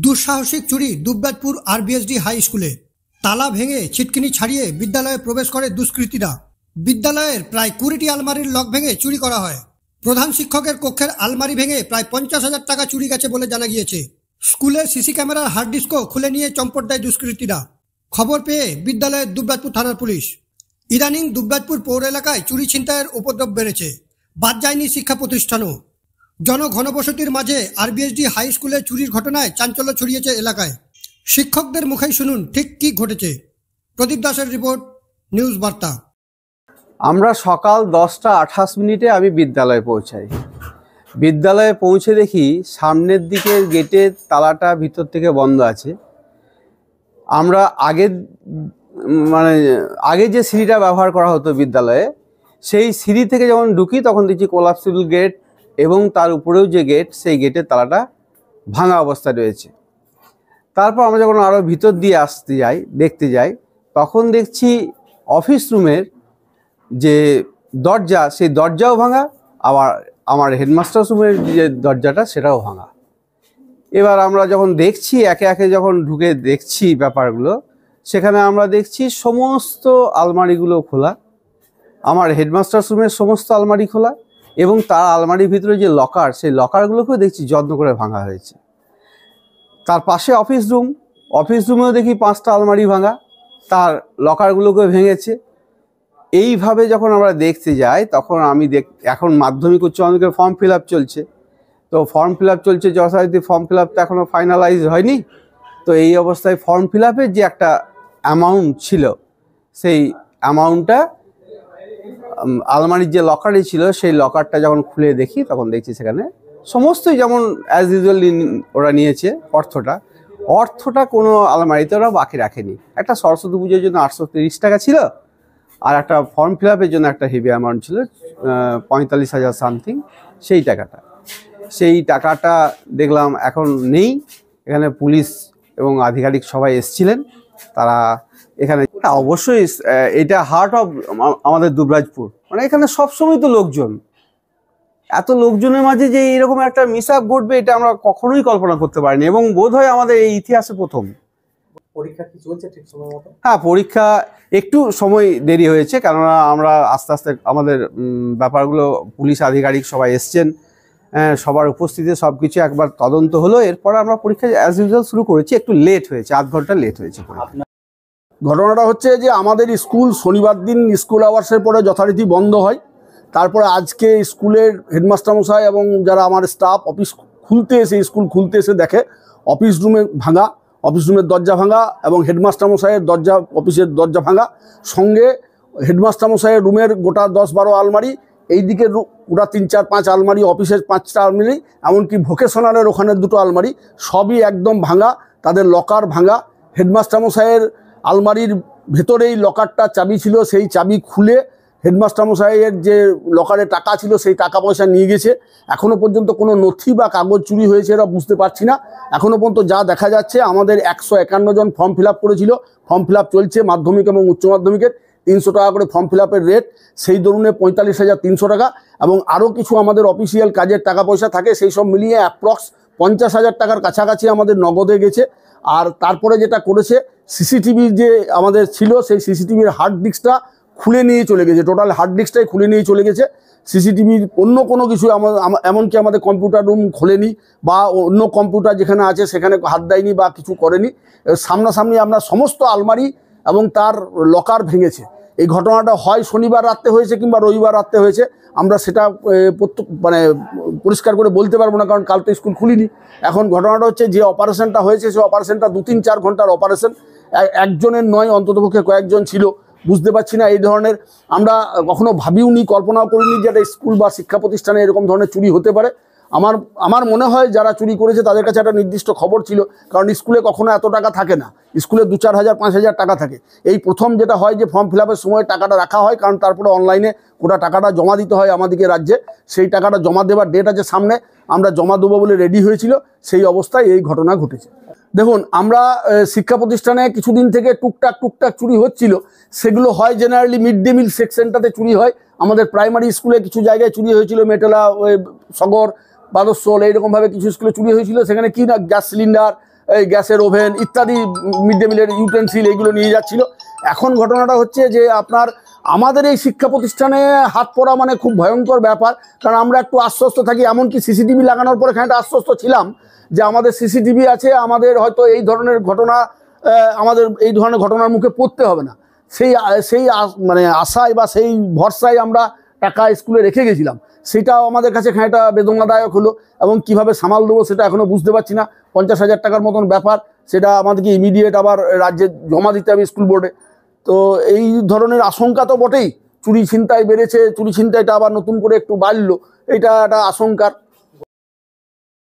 দুঃসাহসিক চুরি দুবরাজপুর আরবিএসডি হাই স্কুলে। তালা ভেঙে ছিটকিনি ছাড়িয়ে বিদ্যালয়ে প্রবেশ করে দুষ্কৃতীরা। বিদ্যালয়ের প্রায় 20টি আলমারির লক ভেঙে চুরি করা হয়। প্রধান শিক্ষকের কক্ষের আলমারি ভেঙে প্রায় 50,000 টাকা চুরি গেছে বলে জানা গিয়েছে। স্কুলের সিসি ক্যামেরার হার্ড ডিস্কও খুলে নিয়ে চম্পট দেয় দুষ্কৃতীরা। খবর পেয়ে বিদ্যালয়ের দুবরাজপুর থানার পুলিশ। ইদানিং দুবরাজপুর পৌর এলাকায় চুরি ছিনতাইয়ের উপদ্রব বেড়েছে, বাদ যায়নি শিক্ষা প্রতিষ্ঠানও। জনঘনবসতির মাঝে আরবিএসডি হাই স্কুলে চুরির ঘটনায় চাঞ্চল্য ছড়িয়েছে এলাকায়। শিক্ষকদের মুখেই শুনুন ঠিক কি ঘটেছে। প্রদীপ দাসের রিপোর্ট, নিউজ বার্তা। আমরা সকাল 10:28 আমি বিদ্যালয়ে পৌঁছাই। বিদ্যালয়ে পৌঁছে দেখি সামনের দিকের গেটের তালাটা ভিতর থেকে বন্ধ আছে। আমরা আগে যে সিঁড়িটা ব্যবহার করা হতো বিদ্যালয়ে, সেই সিঁড়ি থেকে যখন ঢুকি তখন দেখছি কোলাপসিবল গেট এবং তার উপরেও যে গেট, সেই গেটের তালাটা ভাঙা অবস্থায় রয়েছে। তারপর আমরা যখন আরও ভিতর দিয়ে দেখতে যাই, তখন দেখছি অফিস রুমের যে দরজা, সেই দরজাও ভাঙা, আবার আমার হেডমাস্টার রুমের যে দরজাটা সেটাও ভাঙা। এবার আমরা যখন দেখছি, একে একে যখন ঢুকে দেখছি ব্যাপারগুলো, সেখানে আমরা দেখছি সমস্ত আলমারিগুলো খোলা, আমার হেডমাস্টার রুমের সমস্ত আলমারি খোলা, এবং তার আলমারির ভিতরে যে লকার, সেই লকারগুলোকেও দেখছি যত্ন করে ভাঙা হয়েছে। তার পাশে অফিস রুমেও দেখি 5টা আলমারি ভাঙা, তার লকারগুলোকে ভেঙেছে। এইভাবে যখন আমরা দেখতে যাই, তখন এখন মাধ্যমিক উচ্চ মাধ্যমিকের ফর্ম ফিল আপ চলছে। তো ফর্ম ফিল আপ চলছে, যথারীতি ফর্ম ফিল আপ তো এখনও ফাইনালাইজ হয়নি। তো এই অবস্থায় ফর্ম ফিল আপের যে একটা অ্যামাউন্ট ছিল, সেই অ্যামাউন্টটা আলমারির যে লকারে ছিল, সেই লকারটা যখন খুলে দেখি, তখন দেখছি সেখানে সমস্তই যেমন অ্যাজ ইউজুয়ালি ওরা নিয়েছে। অর্থটা কোনো আলমারিতে ওরা বাকি রাখেনি। একটা সরস্বতী পুজোর জন্য 830 টাকা ছিল, আর একটা ফর্ম ফিল আপের জন্য একটা হেভি অ্যামাউন্ট ছিল 45,000 সামথিং। সেই টাকাটা দেখলাম এখন নেই। এখানে পুলিশ এবং আধিকারিক সবাই এসছিলেন। তারা এখানে অবশ্যই এটা হার্ট অফ আমাদের দুবরাজপুর, মানে এখানে সবসময় তো লোকজন, এত লোকজনের মাঝে যে এইরকম একটা মিস আপ ঘটবে, এটা আমরা কখনোই কল্পনা করতে পারিনি, এবং বোধ হয় আমাদের এই ইতিহাসে প্রথম। পরীক্ষা কি চলছে ঠিক সময় মতো? হ্যাঁ, পরীক্ষা একটু সময় দেরি হয়েছে, কেননা আমরা আস্তে আস্তে আমাদের ব্যাপারগুলো, পুলিশ আধিকারিক সবাই এসছেন, সবার উপস্থিতিতে সব কিছু একবার তদন্ত হলো। এরপর আমরা পরীক্ষা অ্যাজ ইউজুয়াল শুরু করেছি। একটু লেট হয়েছে, 8 ঘন্টা লেট হয়েছে। ঘটনাটা হচ্ছে যে আমাদের স্কুল শনিবার দিন স্কুল আওয়ার্সের পরে যথারীতি বন্ধ হয়। তারপরে আজকে স্কুলের হেডমাস্টার মশাই এবং যারা আমার স্টাফ স্কুল খুলতে এসে দেখে অফিস রুমের দরজা ভাঙা, এবং হেডমাস্টার মশাইয়ের অফিসের দরজা ভাঙা, সঙ্গে হেডমাস্টার মশাইয়ের রুমের গোটা 10-12 আলমারি, এইদিকে ওরা 3-4-5 আলমারি, অফিসের 5টা আলমারি, এমনকি ভোকেশনালের ওখানে 2টো আলমারি, সবই একদম ভাঙা। তাদের লকার ভাঙা। হেডমাস্টার মশাইয়ের আলমারির ভেতরেই লকারটা চাবি ছিল, সেই চাবি খুলে হেডমাস্টার মশাইয়ের যে লকারে টাকা ছিল, সেই টাকা পয়সা নিয়ে গেছে। এখনও পর্যন্ত কোনো নথি বা কাগজ চুরি হয়েছে এরা বুঝতে পারছি না। এখনও পর্যন্ত যা দেখা যাচ্ছে, আমাদের 151 জন ফর্ম ফিল আপ করেছিল। ফর্ম ফিল আপ চলছে মাধ্যমিক এবং উচ্চ মাধ্যমিকের। 300 টাকা করে ফর্ম ফিল আপের রেট, সেই দরুনে 45,300 টাকা, এবং আরও কিছু আমাদের অফিসিয়াল কাজের টাকা পয়সা থাকে, সেই সব মিলিয়ে অ্যাপ্রক্স 50,000 টাকার কাছাকাছি আমাদের নগদে গেছে। আর তারপরে যেটা করেছে, সিসিটিভি যে আমাদের ছিল, সেই সিসিটিভির হার্ড ডিস্কটা খুলে নিয়ে চলে গেছে। টোটাল হার্ড ডিস্কটাই খুলে নিয়ে চলে গেছে। সিসিটিভির অন্য কোনো কিছু এমনকি আমাদের কম্পিউটার রুম খোলেনি, বা অন্য কম্পিউটার যেখানে আছে সেখানে হাত দেয়নি বা কিছু করেনি। সামনাসামনি আমরা সমস্ত আলমারি এবং তার লকার ভেঙেছে। এই ঘটনাটা হয় শনিবার রাত্রে হয়েছে কিংবা রবিবার রাত্রে হয়েছে। আমরা সেটা পরিষ্কার করে বলতে পারবো না, কারণ কাল তো স্কুল খুলিনি। এখন ঘটনাটা হচ্ছে, যে অপারেশনটা হয়েছে, সেই অপারেশনটা 2-3-4 ঘন্টার অপারেশন। একজনের নয়, অন্ততপক্ষে কয়েকজন ছিল। বুঝতে পারছি না, এই ধরনের আমরা কখনো ভাবিওনি, কল্পনাও করিনি যে একটা স্কুল বা শিক্ষা প্রতিষ্ঠানে এরকম ধরনের চুরি হতে পারে। আমার মনে হয় যারা চুরি করেছে তাদের কাছে একটা নির্দিষ্ট খবর ছিল, কারণ স্কুলে কখনো এত টাকা থাকে না। স্কুলে 2-4 হাজার 5 হাজার টাকা থাকে। এই প্রথম যেটা হয় যে ফর্ম ফিল আপের সময় টাকাটা রাখা হয়, কারণ তারপরে অনলাইনে গোটা টাকাটা জমা দিতে হয় আমাদেরকে রাজ্যে। সেই টাকাটা জমা দেওয়ার ডেট আছে সামনে, আমরা জমা দেবো বলে রেডি হয়েছিল। সেই অবস্থায় এই ঘটনা ঘটেছে। দেখুন, আমরা শিক্ষা প্রতিষ্ঠানে কিছুদিন থেকে টুকটাক চুরি হচ্ছিল। সেগুলো হয় জেনারেলি মিড ডে মিল সেকশনটাতে চুরি হয়। আমাদের প্রাইমারি স্কুলে কিছু জায়গায় চুরি হয়েছিল, মেটেলা, সগর, বাদরশোল, এইরকমভাবে কিছু স্কুলে চুরি হয়েছিল। সেখানে কি না, গ্যাস সিলিন্ডার, এই গ্যাসের ওভেন ইত্যাদি মিড ডে মিলের ইউটেন্সিল এগুলো নিয়ে যাচ্ছিল। এখন ঘটনাটা হচ্ছে যে আপনার আমাদের এই শিক্ষা প্রতিষ্ঠানে হাত পড়া মানে খুব ভয়ঙ্কর ব্যাপার, কারণ আমরা একটু আশ্বস্ত থাকি, এমনকি সিসিটিভি লাগানোর পরে খানিকটা আশ্বস্ত ছিলাম যে আমাদের সিসিটিভি আছে, আমাদের হয়তো এই ধরনের ঘটনা আমাদের এই ধরনের ঘটনার মুখে পড়তে হবে না। সেই মানে আশায় বা সেই ভরসায় আমরা টাকা স্কুলে রেখে গেছিলাম, সেটাও আমাদের কাছে খানিকটা বেদনাদায়ক হলো এবং কিভাবে সামাল দেবো সেটা এখনও বুঝতে পারছি না। 50,000 টাকার মতন ব্যাপার, সেটা আমাদেরকে ইমিডিয়েট আবার রাজ্যে জমা দিতে হবে স্কুল বোর্ডে। তো এই ধরনের আশঙ্কা তো বটেই, চুরি ছিনতাই বেড়েছে, চুরি ছিনতাইটা আবার নতুন করে একটু বাড়লো, এটা একটা আশঙ্কার।